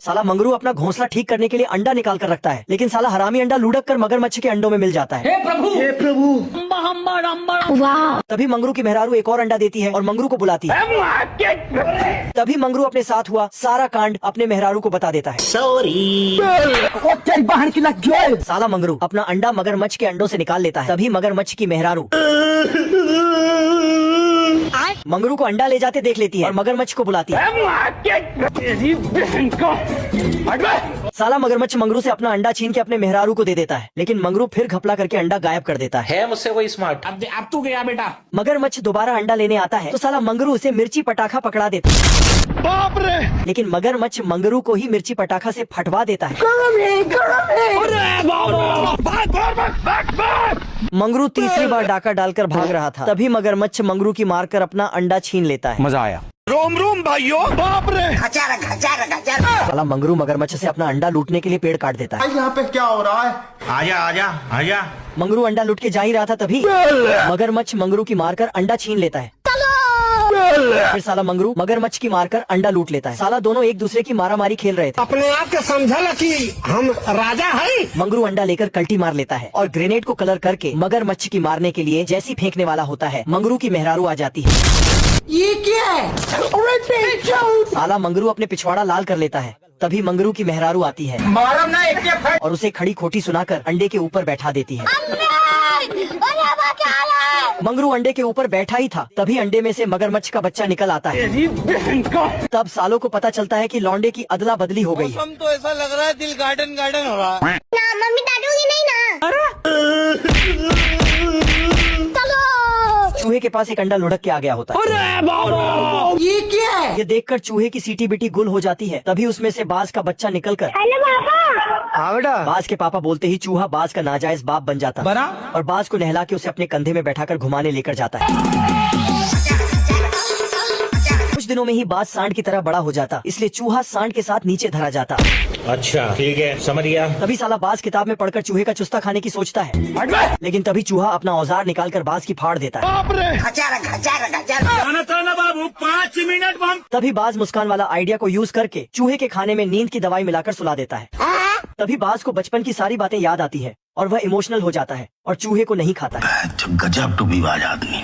साला मंगरू अपना घोंसला ठीक करने के लिए अंडा निकाल कर रखता है, लेकिन साला हरामी अंडा लुढ़क कर मगरमच्छ के अंडों में मिल जाता है। हे प्रभु वाह। तभी मंगरू की मेहरारू एक और अंडा देती है और मंगरू को बुलाती है। तभी मंगरू अपने साथ हुआ सारा कांड अपने मेहरारू को बता देता है। सॉरी बहन की लग गई। साला मंगरू अपना अंडा मगरमच्छ के अंडों से निकाल लेता है। तभी मगरमच्छ की मेहरारू मंगरू को अंडा ले जाते देख लेती है और मगरमच्छ को बुलाती है। साला मगरमच्छ मंगरू से अपना अंडा छीन के अपने मेहरारू को दे देता है, लेकिन मंगरू फिर घपला करके अंडा गायब कर देता है मुझसे कोई स्मार्ट। अब तू गया बेटा। मगरमच्छ दोबारा अंडा लेने आता है तो साला मंगरू उसे मिर्ची पटाखा पकड़ा देता है। बाप रे। लेकिन मगरमच्छ मंगरू को ही मिर्ची पटाखा से फटवा देता है। मंगरू तीसरी बार डाका डालकर भाग रहा था, तभी मगरमच्छ मंगरू की मारकर अपना अंडा छीन लेता है। मजा आया। रोम रोम भाइयों, बाप रे। साला मंगरू मगरमच्छ से अपना अंडा लूटने के लिए पेड़ काट देता है। यहाँ पे क्या हो रहा है? आजा आजा आजा। मंगरू अंडा लूट के जा ही रहा था, तभी मगरमच्छ मंगरू की मारकर अंडा छीन लेता है। फिर साला मंगरू मगरमच्छ की मारकर अंडा लूट लेता है। साला दोनों एक दूसरे की मारामारी खेल रहे थे। अपने आप के समझा कि हम राजा है। मंगरू अंडा लेकर कल्टी मार लेता है और ग्रेनेड को कलर करके मगरमच्छ की मारने के लिए जैसी फेंकने वाला होता है, मंगरू की मेहरारू आ जाती है। ये क्या है? साला मंगरू अपने पिछवाड़ा लाल कर लेता है। तभी मंगरू की मेहरारू आती है और उसे खड़ी खोटी सुनाकर अंडे के ऊपर बैठा देती है। मंगरू अंडे के ऊपर बैठा ही था, तभी अंडे में से मगरमच्छ का बच्चा निकल आता है। तब सालों को पता चलता है कि लौंडे की अदला बदली हो गई है। तो ऐसा लग रहा है दिल गार्डन गार्डन हो रहा है। ना मम्मी डांटूगी नहीं ना। चूहे के पास एक अंडा लुढ़क के आ गया होता है। ये क्या है? ये देखकर चूहे की सीटी बिटी गुल हो जाती है। तभी उसमें से बाज का बच्चा निकलकर हेलो पापा। हाँ बेटा। बाज के पापा बोलते ही चूहा बाज का नाजायज बाप बन जाता बना? और बाज को नहला के उसे अपने कंधे में बैठाकर घुमाने लेकर जाता है। कुछ दिनों में ही बाज सांड की तरह बड़ा हो जाता, इसलिए चूहा सांड के साथ नीचे धरा जाता। अच्छा ठीक है, समझ गया। तभी साला बाज किताब में पढ़कर चूहे का चुस्ता खाने की सोचता है, लेकिन तभी चूहा अपना औजार निकालकर बाज की फाड़ देता है। बाबू 5 मिनट। तभी बाज मुस्कान वाला आइडिया को यूज करके चूहे के खाने में नींद की दवाई मिलाकर सुला देता है। तभी बाज को बचपन की सारी बातें याद आती है और वह इमोशनल हो जाता है और चूहे को नहीं खाता है। गजब टू बी बाज आदमी।